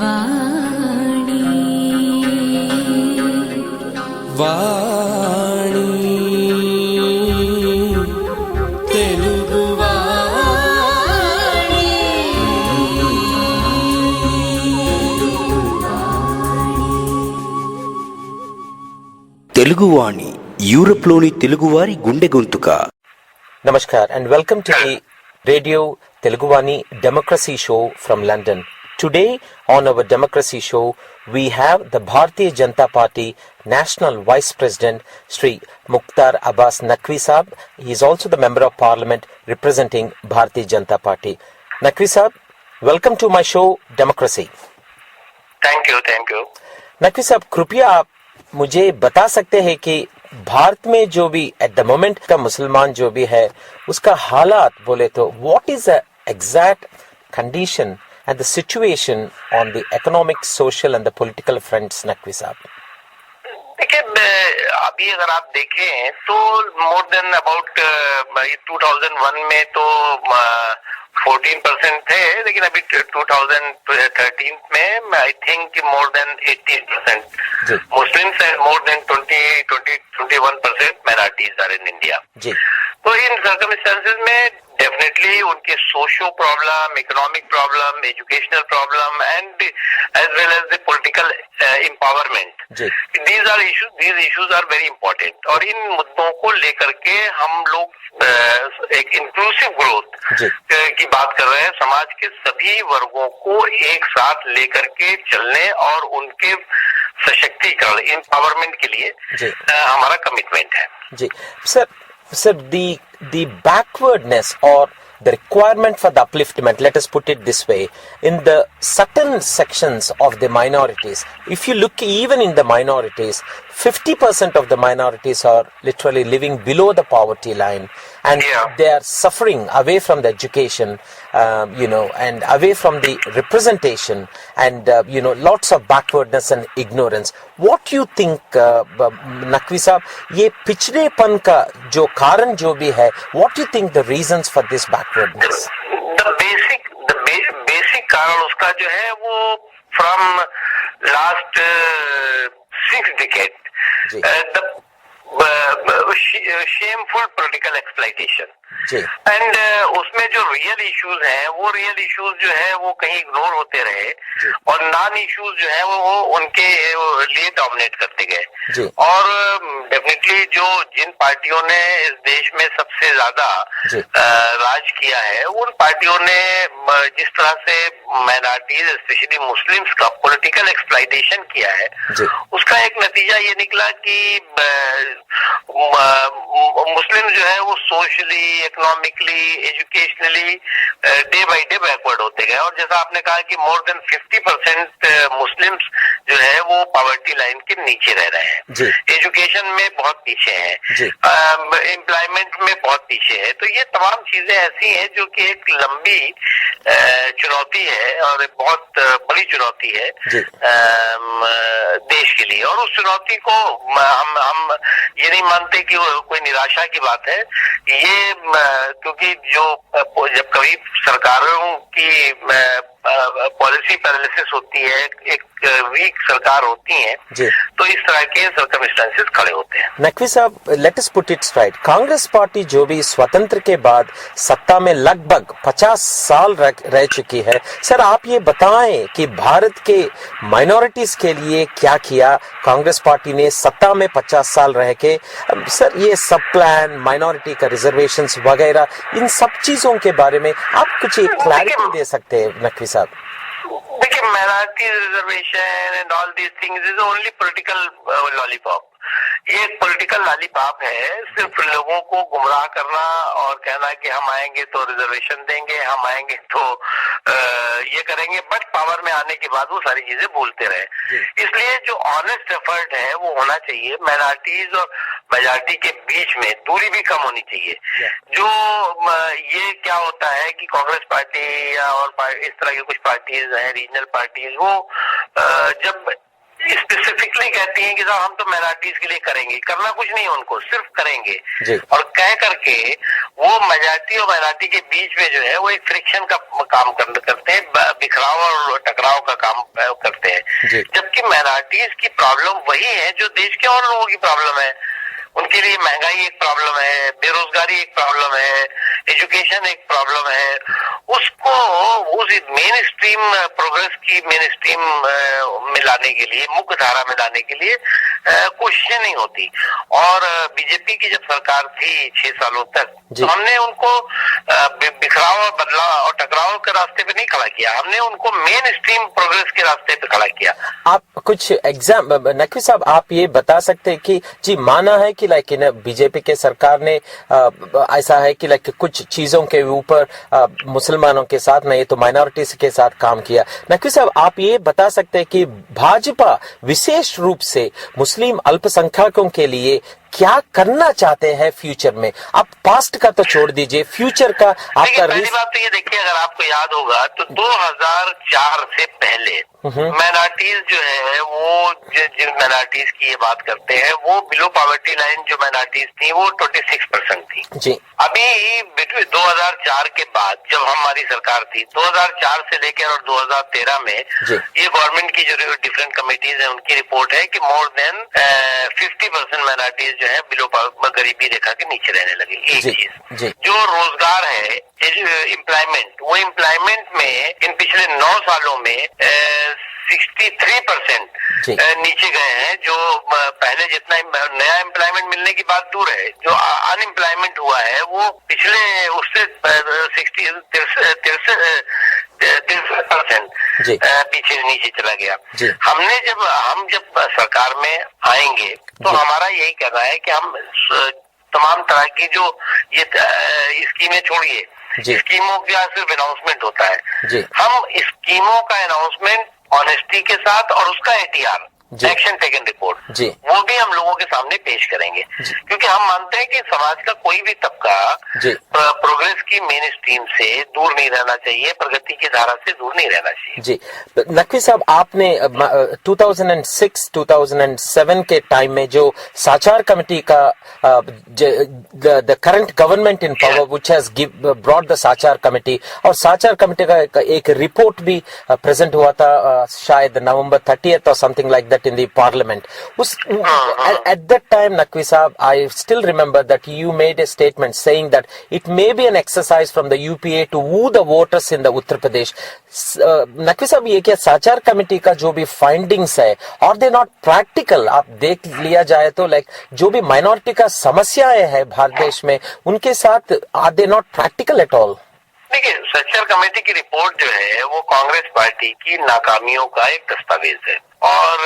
वाणी वाणी तेलुगु वाणी తెలుగువాణి యూరోప్లోని తెలుగువారి గుండె గొంతుక. Namaskar and welcome to the Radio Teluguvani Democracy Show from London. Today on our Democracy Show, we have the Bharatiya Janata Party National Vice President Sri Mukhtar Abbas Naqvi Saab. He is also the Member of Parliament representing Bharatiya Janata Party. Naqvi Saab, welcome to my show Democracy. Thank you. Naqvi साहब, कृपया आप मुझे बता सकते हैं कि भारत में जो भी एट द मोमेंट का मुसलमान जो भी है उसका हालात बोले तो what is the exact condition and the situation on the economic, social and the political fronts. Naqvi साहब, देखिए, अभी अगर आप देखें तो मोर देन अबाउट 2001 में तो 14% थे, लेकिन अभी 2013 में I think more than 18% Muslims and more than 21% minorities are in India. तो इन सर्कमस्टेंसेस में डेफिनेटली उनके socio problem, economic problem, educational problem and as well as the political empowerment, these issues are very important. और इन मुद्दों को लेकर के हम लोग एक इंक्लूसिव ग्रोथ की बात कर रहे हैं. समाज के सभी वर्गों को एक साथ लेकर के चलने और उनके सशक्तिकरण, एम्पावरमेंट के लिए हमारा कमिटमेंट है. जी sir, the backwardness or the requirement for the upliftment, let us put it this way, in the certain sections of the minorities, if you look even in the minorities, 50% of the minorities are literally living below the poverty line, and they are suffering away from the education, and away from the representation, and lots of backwardness and ignorance. What do you think, Naqvi साहब, ये पिछड़ेपन का जो कारण जो भी है, what do you think the reasons for this backwardness? The basic कारण उसका जो है वो from last 6 decades, the shameful political exploitation. And उसमें जो रियल इश्यूज हैं, वो रियल इश्यूज जो है वो कहीं इग्नोर होते रहे और नॉन इश्यूज जो है वो उनके लिए डोमिनेट करते गए. और डेफिनेटली जिन पार्टियों ने इस देश में सबसे ज्यादा राज किया है, उन पार्टियों ने जिस तरह से माइनॉरिटीज स्पेशली मुस्लिम्स का पॉलिटिकल एक्सप्लॉइटेशन किया है, उसका एक नतीजा ये निकला कि मुस्लिम जो है वो socially, economically, educationally day by day backward होते गए. और जैसा आपने कहा कि मोर देन 50% मुस्लिम्स जो है वो पॉवर्टी लाइन के नीचे रह रहे हैं, एजुकेशन में बहुत पीछे हैं, एम्प्लॉयमेंट में बहुत पीछे है. तो ये तमाम चीजें ऐसी हैं जो कि एक लंबी चुनौती है और बहुत बड़ी चुनौती है देश के लिए. और उस चुनौती को हम ये नहीं मानते कि कोई निराशा की बात है. ये क्योंकि जब कभी सरकारों की पॉलिसी पैरालिसिस होती है, एक वीक सरकार होती है, तो इस तरह के सर्कमस्टेंसेस खड़े होते हैं. नकवी साहब, let us put it straight. Congress party जो भी स्वतंत्र के बाद सत्ता में लगभग 50 साल रह चुकी है. सर, आप ये बताएं कि भारत के माइनॉरिटीज के लिए क्या किया कांग्रेस पार्टी ने सत्ता में 50 साल रह के. सर, ये सब प्लान, माइनॉरिटी का रिजर्वेशंस वगैरह, इन सब चीजों के बारे में आप कुछ क्लैरिटी दे सकते हैं नकवी साहब? देखिए, minority reservation and all these things is only political lollipop. ये एक पॉलिटिकल लॉलीपॉप है, सिर्फ लोगों को गुमराह करना और कहना कि हम आएंगे तो रिजर्वेशन देंगे, हम आएंगे तो ये करेंगे, बट पावर में आने के बाद वो सारी चीजें भूलते रहे. इसलिए जो ऑनेस्ट एफर्ट है वो होना चाहिए. माइनॉरिटीज और मेजॉरिटी के बीच में दूरी भी कम होनी चाहिए. जो ये क्या होता है कि कांग्रेस पार्टी या और इस तरह की कुछ पार्टीज हैं, रीजनल पार्टीज, वो जब स्पेसिफिकली कहती हैं कि साहब हम तो माइनॉरिटीज के लिए करेंगे, करना कुछ नहीं उनको, सिर्फ करेंगे जी। और कह करके वो मेजॉरिटी और माइनॉरिटी के बीच में जो है वो एक फ्रिक्शन का काम करते हैं, बिखराव और टकराव का काम करते हैं। जबकि माइनॉरिटीज की प्रॉब्लम वही है जो देश के और लोगों की प्रॉब्लम है। उनके लिए महंगाई एक प्रॉब्लम है, बेरोजगारी एक प्रॉब्लम है, एजुकेशन एक प्रॉब्लम है। उसको उस मेन स्ट्रीम प्रोग्रेस की मेन स्ट्रीम में लाने के लिए, मुख्य धारा में लाने के लिए कोशिशें नहीं होती। और बीजेपी की जब सरकार थी 6 सालों तक, तो हमने उनको बिखराव और बदलाव और टकराव के रास्ते पे नहीं खड़ा किया, हमने उनको मेन स्ट्रीम प्रोग्रेस के रास्ते पे खड़ा किया। आप कुछ नकवी साहब, आप ये बता सकते हैं कि जी माना है कि लाइक बीजेपी के सरकार ने ऐसा है कि लाइक कुछ चीजों के ऊपर मुसलमानों के साथ नहीं तो माइनॉरिटीज के साथ काम किया। नकवी साहब, आप ये बता सकते हैं कि भाजपा विशेष रूप से मुस्लिम अल्पसंख्यकों के लिए क्या करना चाहते हैं फ्यूचर में? आप पास्ट का तो छोड़ दीजिए, फ्यूचर का आपका। पहली बात तो ये देखिए, अगर आपको याद होगा तो 2004 से पहले माइनॉरिटीज जो है वो जिन माइनॉरिटीज की ये बात करते हैं वो बिलो पॉवर्टी लाइन जो माइनॉरिटीज थी वो 26% थी जी। अभी 2004 के बाद जब हमारी सरकार थी, 2004 से लेकर और 2013 में ये गवर्नमेंट की जो डिफरेंट कमेटीज है उनकी रिपोर्ट है कि मोर देन 50% माइनॉरिटीज जो है बिलो गरीबी रेखा के नीचे रहने लगी। एक चीज जो रोजगार है, एम्प्लॉयमेंट, वो एम्प्लॉयमेंट में इन पिछले 9 सालों में 63% नीचे गए हैं। जो पहले जितना नया एम्प्लॉयमेंट मिलने की बात दूर है, जो अनएम्प्लॉयमेंट हुआ है वो पिछले उससे 63% पीछे नीचे चला गया। हम जब सरकार में आएंगे तो हमारा यही कहना है कि हम तमाम तरह की जो ये स्कीमें छोड़िए, स्कीमों का सिर्फ अनाउंसमेंट होता है, हम स्कीमों का अनाउंसमेंट ऑनेस्टी के साथ और उसका एटीआर, एक्शन टेकन रिपोर्ट, वो भी हम लोगों के सामने पेश करेंगे। क्योंकि हम मानते हैं कि समाज का कोई भी तबका प्रोग्रेस की मेन स्ट्रीम से दूर नहीं रहना चाहिए, प्रगति की धारा से दूर नहीं रहना चाहिए। जी नकवी साहब, आपने 2006-2007 के टाइम में जो साचार कमेटी का the current government in power which has brought the Sachar committee, और साचार कमेटी का एक रिपोर्ट भी प्रेजेंट हुआ था शायद November 30th और something like that in the parliament. At that time, Naqvi Saab, I still remember that you made a statement saying that it may be an exercise from the UPA to woo the voters in the Uttar Pradesh. Naqvi Saab, ये क्या साचार committee का जो भी findings है, और दे not practical? आप देख लिया जाए तो लाइक जो भी माइनॉरिटी का समस्याएं है भारत देश में, उनके साथ are they not practical at all? देखिए, सच्चर कमेटी की रिपोर्ट जो है वो कांग्रेस पार्टी की नाकामियों का एक दस्तावेज है, और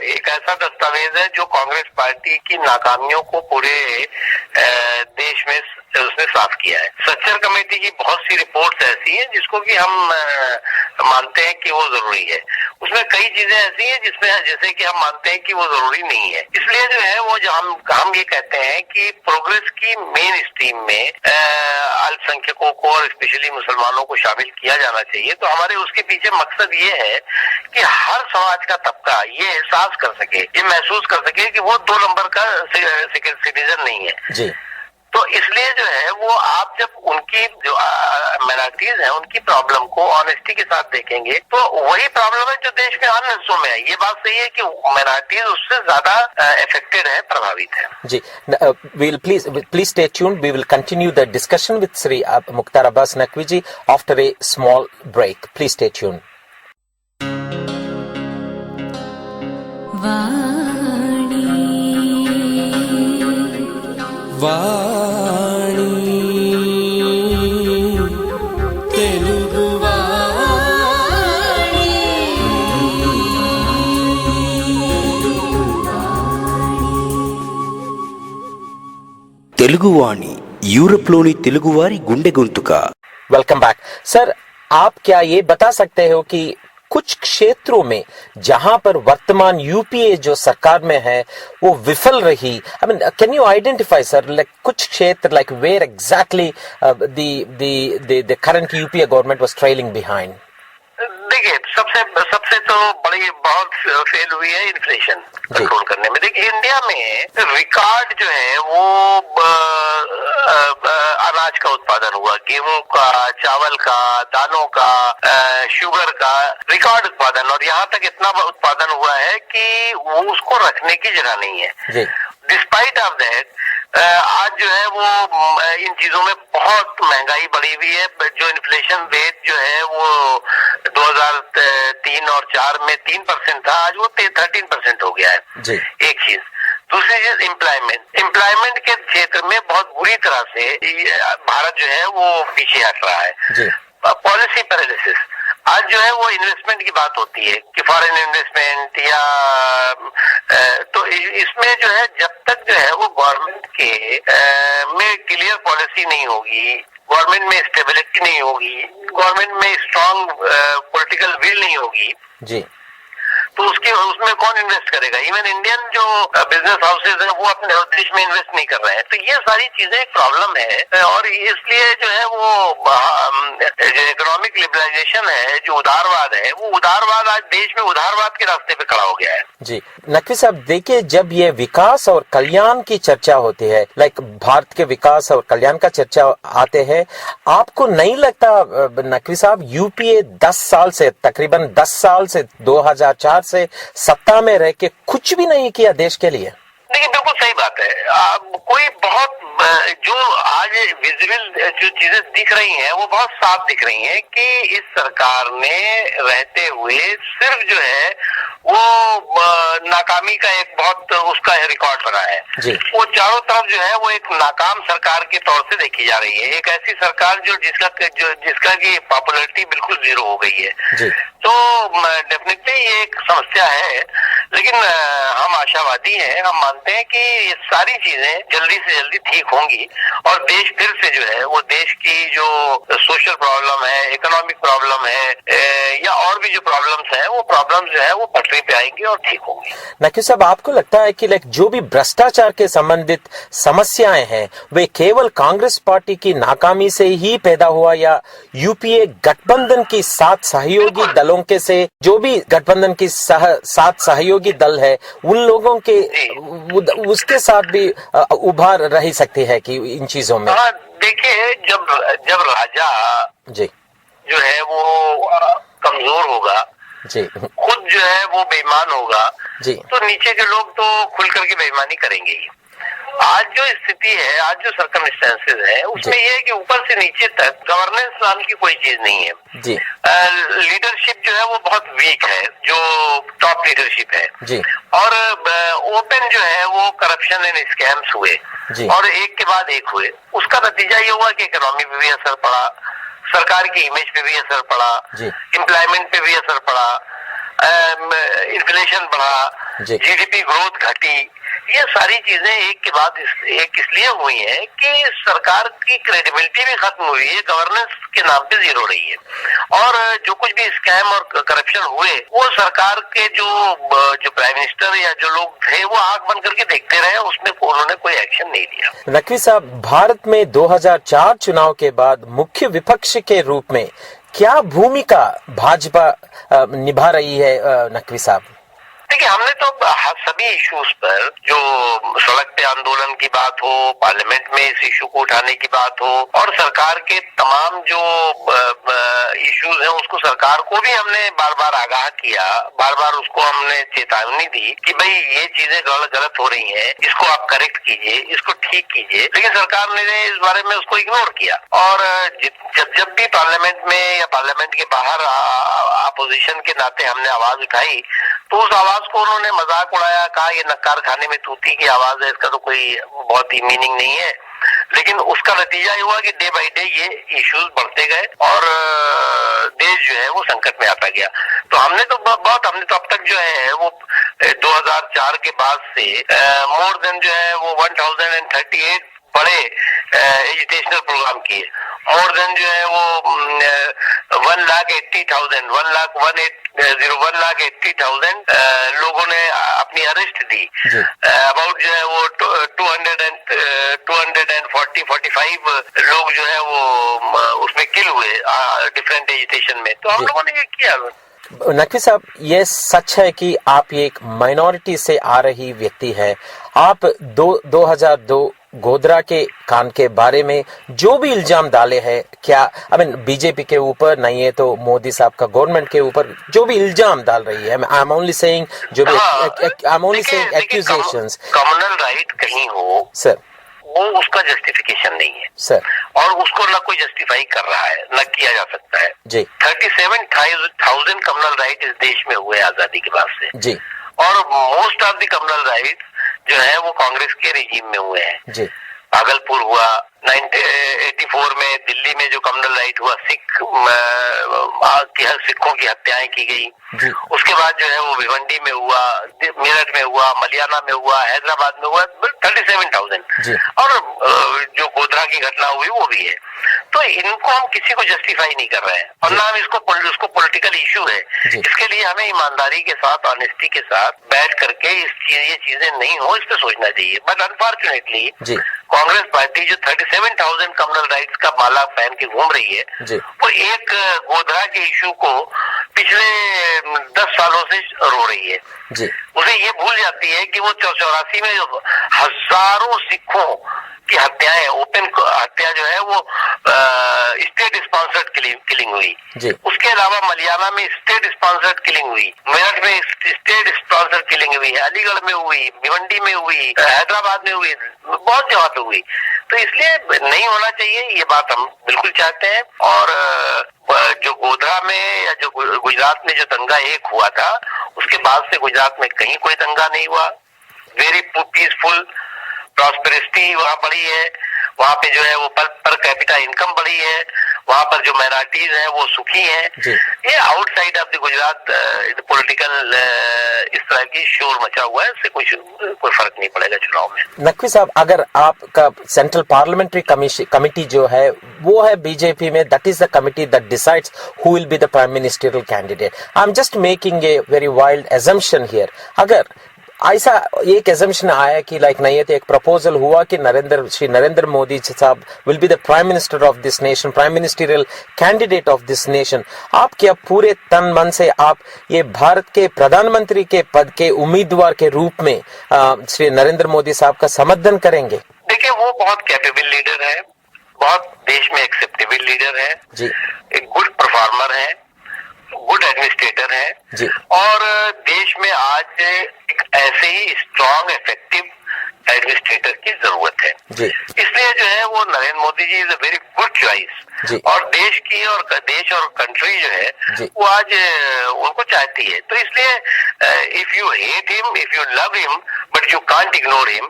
एक ऐसा दस्तावेज है जो कांग्रेस पार्टी की नाकामियों को पूरे देश में उसने साफ किया है। सच्चर कमेटी की बहुत सी रिपोर्ट्स ऐसी हैं जिसको कि हम मानते हैं कि वो जरूरी है। उसमें कई चीजें ऐसी हैं जिसमें जैसे कि हम मानते हैं कि वो जरूरी नहीं है। इसलिए जो है वो जो हम ये कहते हैं कि प्रोग्रेस की मेन स्ट्रीम में अल्पसंख्यकों को और स्पेशली मुसलमानों को शामिल किया जाना चाहिए। तो हमारे उसके पीछे मकसद ये है कि हर समाज का तबका ये एहसास कर सके, ये महसूस कर सके कि वो 2 नंबर का सिटीजन नहीं है जी। तो इसलिए जो है वो आप जब उनकी जो माइनॉरिटीज हैं उनकी प्रॉब्लम को ऑनेस्टी के साथ देखेंगे तो वही प्रॉब्लम है जो देश में अन्य हिस्सों में है। ये बात सही है कि माइनॉरिटीज उससे ज्यादा इफेक्टेड है, प्रभावित है जी। We'll please stay tuned. We will continue the discussion with Sri Mukhtar Abbas Naqvi ji after a small break. Please stay tuned. वाणी तेलुगु वाणी తెలుగువాణి యూరోప్లోని తెలుగువారి గుండె గొంతుక। Welcome back sir. आप क्या ये बता सकते हो कि कुछ क्षेत्रों में जहां पर वर्तमान यूपीए जो सरकार में है वो विफल रही, I mean can you identify sir like कुछ क्षेत्र like where exactly the current UPA government was trailing behind? देखिए सबसे तो बड़ी बहुत फेल हुई है इन्फ्लेशन कंट्रोल करने में। देखिए इंडिया में रिकॉर्ड जो है वो अनाज का उत्पादन हुआ, गेहूं का, चावल का, दालों का, शुगर का रिकॉर्ड उत्पादन, और यहाँ तक इतना उत्पादन हुआ है कि वो उसको रखने की जगह नहीं है। डिस्पाइट ऑफ दैट आज जो है वो इन चीजों में बहुत महंगाई बढ़ी हुई है। जो इन्फ्लेशन रेट जो है वो 2003 और 4 में 3% था, आज वो 13% हो गया है। एक चीज। दूसरी चीज एम्प्लॉयमेंट के क्षेत्र में बहुत बुरी तरह से भारत जो है वो पीछे हट रहा है। Policy paralysis. आज जो है वो इन्वेस्टमेंट की बात होती है कि फॉरेन इन्वेस्टमेंट या तो इसमें जो है जब तक जो है वो गवर्नमेंट के में क्लियर पॉलिसी नहीं होगी, गवर्नमेंट में स्टेबिलिटी नहीं होगी, गवर्नमेंट में स्ट्रांग पॉलिटिकल विल नहीं होगी जी, तो उसमें कौन इन्वेस्ट करेगा? इवन इंडियन जो बिजनेस हाउसेज हैं वो अपने देश में इन्वेस्ट नहीं कर रहे हैं। तो ये सारी चीजें एक प्रॉब्लम है, और इसलिए जो है वो जो इकोनॉमिक लिबरलाइजेशन है, जो उदारवाद है, वो उदारवाद आज देश में उदारवाद के रास्ते पे खड़ा हो गया है। जी नकवी साहब, देखिए जब ये विकास और कल्याण की चर्चा होती है, लाइक भारत के विकास और कल्याण का चर्चा आते हैं, आपको नहीं लगता नकवी साहब यूपीए 10 साल से तकरीबन 10 साल से 2004 से सत्ता में रह के कुछ भी नहीं किया देश के लिए? देखिए बिल्कुल सही बात है। कोई बहुत जो आज विजिबल जो चीजें दिख रही हैं वो बहुत साफ दिख रही हैं कि इस सरकार ने रहते हुए सिर्फ जो है वो नाकामी का एक बहुत उसका रिकॉर्ड बना है। वो चारों तरफ जो है वो एक नाकाम सरकार के तौर से देखी जा रही है। एक ऐसी सरकार जिसका की पॉपुलैरिटी बिल्कुल जीरो हो गई है। तो डेफिनेटली ये एक समस्या है, लेकिन हम आशावादी हैं। हम मानते हैं कि ये सारी चीजें जल्दी से जल्दी ठीक होंगी और देश फिर से जो है वो देश की जो सोशल प्रॉब्लम है, इकोनॉमिक प्रॉब्लम है या और भी जो प्रॉब्लम्स हैं, वो प्रॉब्लम्स जो है वो पटरी पे आएंगी और ठीक होंगी। नकीब साहब, आपको लगता है कि जो भी भ्रष्टाचार के संबंधित समस्याएं हैं वे केवल कांग्रेस पार्टी की नाकामी से ही पैदा हुआ, या यूपीए गठबंधन की 7 सहयोगी दलों के से जो भी गठबंधन की 7 सहयोगी दल है उन लोगों के उसके साथ भी उभार रही सकती है कि इन चीजों में? हाँ, देखिए जब राजा जी जो है वो कमजोर होगा जी, खुद जो है वो बेईमान होगा जी, तो नीचे के लोग तो खुल करके बेईमानी करेंगे ही। आज जो स्थिति है, आज जो सर्कमस्टेंसेस है, उसमें ये है कि ऊपर से नीचे तक गवर्नेंस नाम की कोई चीज नहीं है जी। लीडरशिप जो है वो बहुत वीक है, जो टॉप लीडरशिप है जी। और ओपन जो है वो करप्शन एंड स्कैम्स हुए जी। और एक के बाद एक हुए। उसका नतीजा ये हुआ कि इकोनॉमी पे भी असर पड़ा, सरकार की इमेज पे भी असर पड़ा, एम्प्लॉयमेंट पे भी असर पड़ा, इन्फ्लेशन बढ़ा, जीडीपी ग्रोथ घटी। ये सारी चीजें एक के बाद एक इसलिए हुई है कि सरकार की क्रेडिबिलिटी भी खत्म हुई है, गवर्नेंस के नाम पे जीरो रही है। और जो कुछ भी स्कैम और करप्शन हुए वो सरकार के जो प्राइम मिनिस्टर या जो लोग थे वो आंख बंद करके देखते रहे, उसमें उन्होंने कोई एक्शन नहीं लिया। नकवी साहब, भारत में 2004 चुनाव के बाद मुख्य विपक्ष के रूप में क्या भूमिका भाजपा निभा रही है नकवी साहब? देखिए, हमने तो सभी इश्यूज पर, जो सड़क पे आंदोलन की बात हो, पार्लियामेंट में इस इशू को उठाने की बात हो, और सरकार के तमाम जो इश्यूज हैं उसको सरकार को भी हमने बार बार आगाह किया, बार बार उसको हमने चेतावनी दी कि भाई ये चीजें गलत हो रही हैं, इसको आप करेक्ट कीजिए, इसको ठीक कीजिए। लेकिन सरकार ने इस बारे में उसको इग्नोर किया। और जब भी पार्लियामेंट में या पार्लियामेंट के बाहर अपोजिशन के नाते हमने आवाज उठाई तो उस आवाज को उन्होंने मजाक उड़ाया, कहा ये नक्कार खाने में तूती की आवाज है, इसका तो कोई बहुत ही मीनिंग नहीं है। लेकिन उसका नतीजा ये हुआ कि डे बाय डे ये इश्यूज बढ़ते गए और देश जो है वो संकट में आता गया। तो हमने तो अब तक जो है वो 2004 के बाद से मोर देन जो है वो 1038 बड़े एजुकेशनल प्रोग्राम किए, मोर देन जो है वो 1,80,000 लोगों ने अपनी अरेस्ट दी। अबाउट जो है वो 245 लोग जो है वो उसमें किल हुए डिफरेंट एजिटेशन में। तो हम लोगों ने ये किया। नकवी साहब, ये सच है कि आप एक माइनॉरिटी से आ रही व्यक्ति है। आप 2002 गोधरा के कांड के बारे में जो भी इल्जाम डाले हैं, क्या बीजेपी के ऊपर नहीं है तो मोदी साहब का गवर्नमेंट के ऊपर जो भी इल्जाम डाल रही है, आई एम ओनली सेइंग जो भी I am only saying accusations. Communal right कहीं हो सर, वो उसका जस्टिफिकेशन नहीं है सर, और उसको न कोई जस्टिफाई कर रहा है, न किया जा सकता है जी। 37,000 कम्युनल राइट इस देश में हुए आजादी के बाद से जी, और most of the communal right जो है वो कांग्रेस के रिजीम में हुए हैं जी। भागलपुर हुआ, 1984 में दिल्ली में जो कम्युनल राइट हुआ, सिखों की हत्याएं की गई। उसके बाद जो है वो भिवंडी में हुआ, मेरठ में हुआ, मलियाना में हुआ, हैदराबाद में हुआ, 37,000 और जो गोधरा की घटना हुई वो भी है। तो इनको हम किसी को जस्टिफाई नहीं कर रहे हैं और ना हम इसको पॉलिटिकल इशू है। इसके लिए हमें ईमानदारी के साथ, ऑनेस्टी के साथ बैठ करके ये चीजें नहीं हो इस पे सोचना चाहिए। बट अनफॉर्चुनेटली कांग्रेस पार्टी जो 37,000 कम्युनल राइट्स का माला पहन के घूम रही है, वो एक गोधरा के इशू को पिछले 10 सालों से रो रही है। उसे ये भूल जाती है कि वो 84 में हजारों सिखों की हत्याएं, ओपन हत्या जो है वो स्टेट स्पॉन्सर्ड किलिंग हुई। उसके अलावा मलियाना में स्टेट स्पॉन्सर्ड किलिंग हुई, मेरठ में स्टेट स्पॉन्सर्ड किलिंग हुई है, अलीगढ़ में हुई, भिवंडी में हुई, हैदराबाद में हुई, बहुत जगह पे हुई। तो इसलिए नहीं होना चाहिए, ये बात हम बिल्कुल चाहते हैं। और जो गोधरा में या जो गुजरात में जो दंगा एक हुआ था, उसके बाद से गुजरात में कहीं कोई दंगा नहीं हुआ। वेरी पीसफुल, प्रॉस्पेरिटी वहाँ बढ़ी है, वहाँ पे जो है वो पर कैपिटा इनकम बढ़ी है, वहाँ पर जो माइनॉरिटीज हैं वो सुखी हैं। ये outside of the Gujarat political इस तरह की शोर मचा हुआ है, इससे कोई फर्क नहीं पड़ेगा चुनाव में। नकवी साहब, अगर आपका सेंट्रल पार्लियामेंट्री कमिटी जो है वो है बीजेपी में, that is the committee that decides who will be the prime ministerial candidate. I am just making a very wild assumption here. अगर ऐसा एक एजम्पशन आया कि नहीं है तो एक प्रपोजल हुआ कि श्री नरेंद्र मोदी साहब will be the prime minister of this nation, prime ministerial candidate of this nation, आप क्या पूरे तन मन से आप ये भारत के प्रधानमंत्री के पद के उम्मीदवार के रूप में श्री नरेंद्र मोदी साहब का समर्थन करेंगे? देखिए, वो बहुत कैपेबल लीडर है, बहुत देश में एक्सेप्टेबल लीडर है जी, एक गुड परफॉर्मर है, गुड एडमिनिस्ट्रेटर है जी, और देश में आज एक ऐसे ही स्ट्रॉन्ग इफेक्टिव एडमिनिस्ट्रेटर की जरूरत है जी। इसलिए जो है वो Narendra Modi ji is a very good choice और देश और कंट्री जो है वो आज उनको चाहती है। तो इसलिए if you hate him, if you love him, but you can't ignore him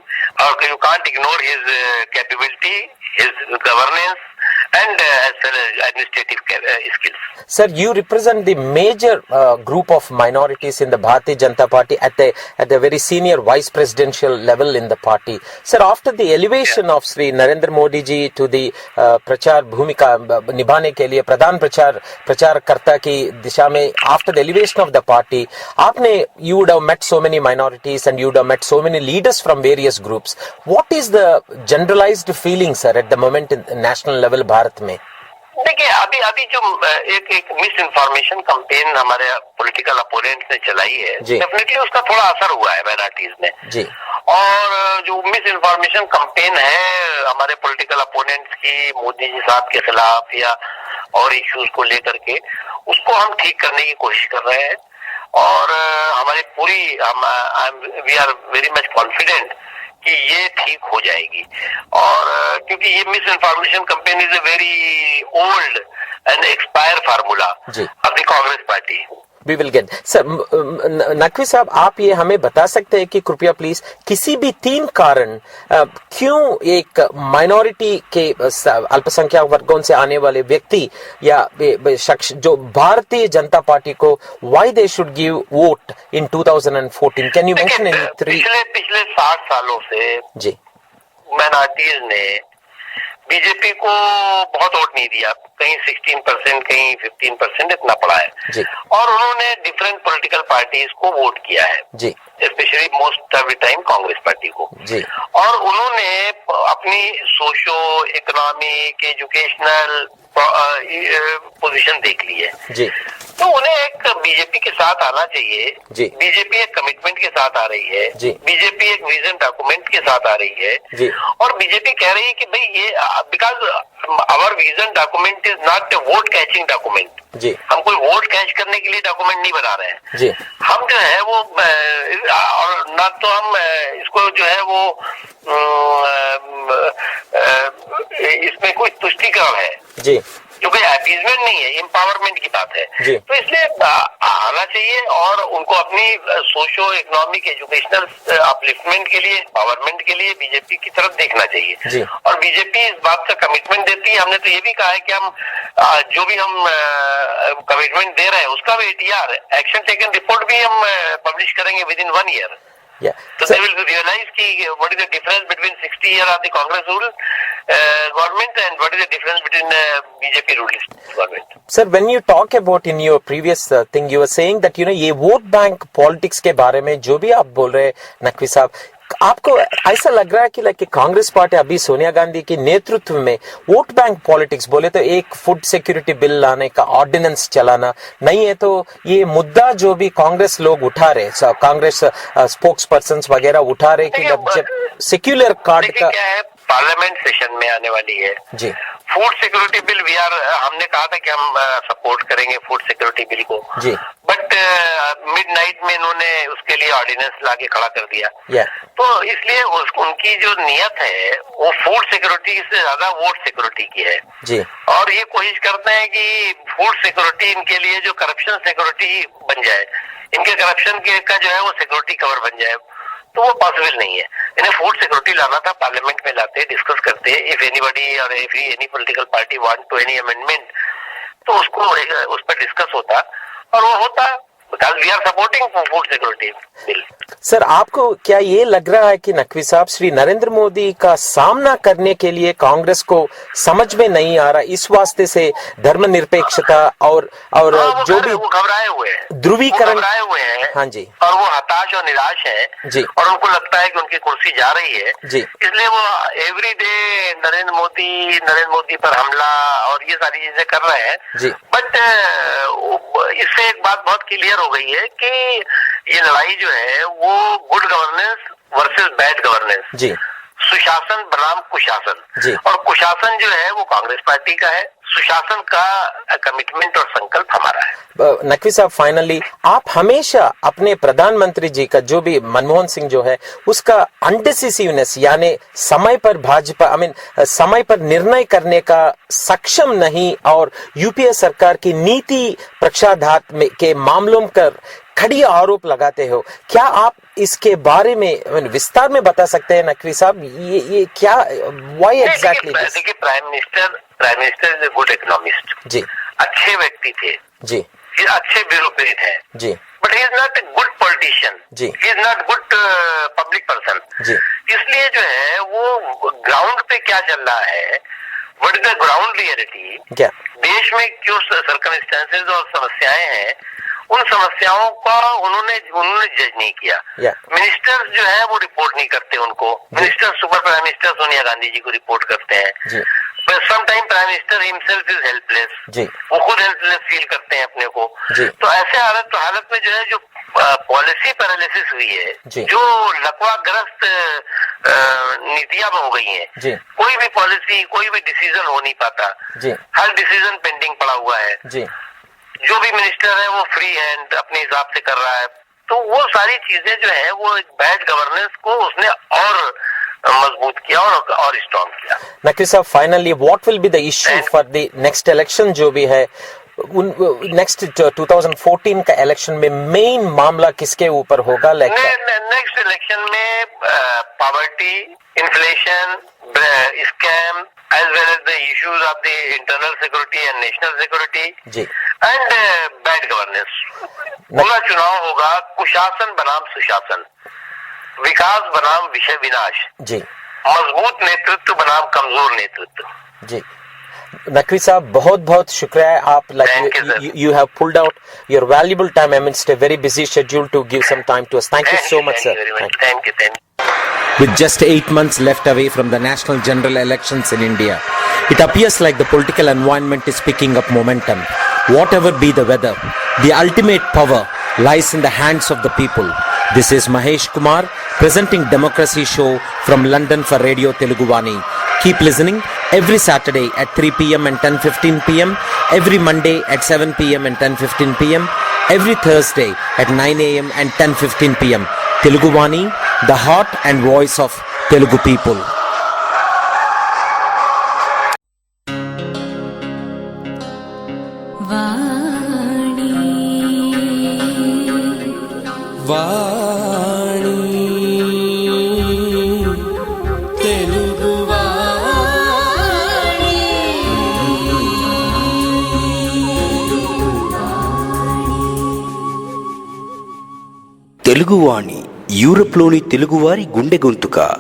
और you can't ignore his capability, his governance and as well as administrative skills. Sir, you represent the major group of minorities in the Bharatiya Janata Party at the very senior vice presidential level in the party. Sir, after the elevation of Sri Narendra Modi ji to the प्रचार भूमिका निभाने के लिए प्रधान प्रचारकर्ता की दिशा में, after the elevation of the party, आपने you would have met so many minorities and you would have met so many leaders from various groups. What is the generalized feeling, sir, at the moment in national level Bharat में? देखिए, अभी जो एक miss information campaign हमारे political opponents ने चलाई है, definitely उसका थोड़ा असर हुआ है माइनॉरिटीज में जी। और जो मिस इन्फॉर्मेशन कैंपेन है हमारे पॉलिटिकल अपोनेंट्स की मोदी जी साहब के खिलाफ या और इश्यूज को लेकर के, उसको हम ठीक करने की कोशिश कर रहे हैं और हमारी पूरी we are very much confident कि ये ठीक हो जाएगी। और क्योंकि ये misinformation campaign is a very old and expire formula of the Congress party. We will get. Sir, Naqvi साहब, आप ये हमें बता सकते हैं कि कृपया प्लीज किसी भी 3 कारण क्यों एक माइनॉरिटी के अल्पसंख्यक वर्गों से आने वाले व्यक्ति या शख्स जो भारतीय जनता पार्टी को why they should give vote in 2014? Can you mention any 3? पिछले 60 सालों से जी माइनॉरिटीज ने बीजेपी को बहुत वोट नहीं दिया, कहीं 16%, कहीं 15% इतना पड़ा है जी। और उन्होंने डिफरेंट पॉलिटिकल पार्टीज को वोट किया है जी। Specially most of the time Congress party को जी। और उन्होंने अपनी सोशो इकोनॉमिक एजुकेशनल पोजीशन देख ली है जी। तो उन्हें एक बीजेपी के साथ आना चाहिए जी। बीजेपी एक कमिटमेंट के साथ आ रही है जी। बीजेपी एक विजन डॉक्यूमेंट के साथ आ रही है जी। और बीजेपी कह रही है कि भाई ये because our vision document is not a vote catching document, जी। हम कोई वोट कैच करने के लिए डॉक्यूमेंट नहीं बना रहे हैं जी। हम जो है वो और ना तो हम इसको जो है वो इसमें कोई तुष्टिकरण है जी। क्योंकि अपीजमेंट नहीं है, एम्पावरमेंट की बात है जी। तो इसलिए आना चाहिए और उनको अपनी सोशो इकोनॉमिक एजुकेशनल अपलिफ्टमेंट के लिए एम्पावरमेंट के लिए बीजेपी की तरफ देखना चाहिए जी। और बीजेपी इस बात का कमिटमेंट देती है। हमने तो ये भी कहा है कि हम जो भी हम कमिटमेंट दे रहे हैं उसका भी ATR एक्शन टेकन रिपोर्ट भी हम पब्लिश करेंगे with in 1 year. Yeah. So they will realize ki what is the difference between 60 years of the Congress rule government and what is the difference between BJP rule government. Sir, when you talk about in your previous thing, you were saying that ये vote bank politics के बारे में जो भी आप बोल रहे हैं नकवी साहब, आपको ऐसा लग रहा है कि लाइक कांग्रेस पार्टी अभी सोनिया गांधी के नेतृत्व में वोट बैंक पॉलिटिक्स बोले तो एक फूड सिक्योरिटी बिल लाने का ऑर्डिनेंस चलाना नहीं है, तो ये मुद्दा जो भी कांग्रेस लोग उठा रहे, कांग्रेस स्पोक्स पर्सन वगैरह उठा रहे कि जब सेक्युलर कार्ड का क्या है पार्लियामेंट सेशन में आने वाली है जी। फूड सिक्योरिटी बिल हमने कहा था कि हम सपोर्ट करेंगे फूड सिक्योरिटी बिल को जी। बट मिडनाइट में इन्होंने उसके लिए ऑर्डिनेंस लाके खड़ा कर दिया तो इसलिए उनकी जो नियत है वो फूड सिक्योरिटी से ज्यादा वोट सिक्योरिटी की है जी। और ये कोशिश करते हैं कि फूड सिक्योरिटी इनके लिए जो करप्शन सिक्योरिटी बन जाए, इनके करप्शन का जो है वो सिक्योरिटी कवर बन जाए, तो वो पॉसिबल नहीं है। इन्हें फूड सिक्योरिटी लाना था, पार्लियामेंट में लाते डिस्कस करते, इफ एनीबॉडी और if any political party want to any amendment तो उसको उस पर डिस्कस होता और वो होता because we are supporting food security bill. Sir, आपको क्या ये लग रहा है कि नकवी साहब श्री नरेंद्र मोदी का सामना करने के लिए कांग्रेस को समझ में नहीं आ रहा, इस वास्ते से धर्मनिरपेक्षता और जो भी घबराए हुए हैं, ध्रुवीकरण घबराए हुए हैं, हाँ जी, और वो हताश और निराश है जी, और उनको लगता है कि उनकी कुर्सी जा रही है जी, इसलिए वो एवरी डे नरेंद्र मोदी पर हमला और ये सारी चीजें कर रहे हैं जी। बट इससे एक बात बहुत क्लियर हो गई है कि ये लड़ाई जो है वो good governance versus bad governance, जी, सुशासन बनाम कुशासन, जी, और कुशासन जो है वो कांग्रेस पार्टी का है, सुशासन का कमिटमेंट और संकल्प हमारा है। नकवी साहब, फाइनली आप हमेशा अपने प्रधानमंत्री जी का जो भी मनमोहन सिंह जो है उसका अनडिसिसिवनेस यानी समय पर भाजपा समय पर निर्णय करने का सक्षम नहीं और यूपीए सरकार की नीति पक्षाघात के मामलों पर खड़ी आरोप लगाते हो, क्या आप इसके बारे में विस्तार में बता सकते हैं नकवी साहब? ये क्या व्हाई एग्जैक्टली? देखिए, prime minister is a good economist जी, अच्छे व्यक्ति थे जी, अच्छे ब्यूरोक्रेट है जी, but he is not a good politician जी, he is not good public person जी। इसलिए जो है वो ग्राउंड पे क्या चल रहा है, what is the ground reality, क्या देश में क्यों सर्कमस्टेंसेस और समस्याएं हैं, उन समस्याओं का उन्होंने जज नहीं किया। मिनिस्टर्स जो है वो रिपोर्ट नहीं करते उनको, minister super prime minister Sonia Gandhi ji को रिपोर्ट करते हैं। Some time prime minister himself is helpless, वो खुद हेल्पलेस फील करते हैं अपने को। तो ऐसे हालत में जो है जो पॉलिसी पैरालिसिस हुई है, जो लकवाग्रस्त नीतियां हो गई हैं, कोई भी पॉलिसी कोई भी डिसीजन हो नहीं पाता, हर डिसीजन पेंडिंग पड़ा हुआ है, जो भी मिनिस्टर है वो फ्री हैंड अपने हिसाब से कर रहा है, तो वो सारी चीजें जो है वो बैड गवर्नेंस को उसने और मजबूत किया और स्ट्रॉन्ग किया। नकवी साहब, finally what will be the issue for the next election जो भी है, नेक्स्ट 2014 का इलेक्शन में मेन मामला किसके ऊपर होगा? नेक्स्ट इलेक्शन में poverty, inflation, scam as well as the issues of the internal security and national security जी, and bad governance। पूरा चुनाव होगा कुशासन बनाम सुशासन, विकास बनाम विषय विनाश जी, मजबूत नेतृत्व बनाम कमजोर नेतृत्व। जी नकवी साहब बहुत बहुत शुक्रिया है आप Thank you, sir. you have pulled out your valuable time amidst a very busy schedule to give some time to us. Thank you so much, sir. Thank you very much. Thank you. Thank you. With just 8 months left away from the national general elections in India, it appears like the political environment is picking up momentum. Whatever be the weather, the ultimate power lies in the hands of the people. This is Mahesh Kumar presenting Democracy Show from London for Radio Teluguvani. Keep listening every Saturday at 3 p.m. and 10:15 p.m, every Monday at 7 p.m. and 10:15 p.m, every Thursday at 9 a.m. and 10:15 p.m. Teluguvani, the heart and voice of Telugu people. వాణి తెలుగువాణి తెలుగువాణి యూరప్లోని తెలుగువారి గుండె గొంతుక.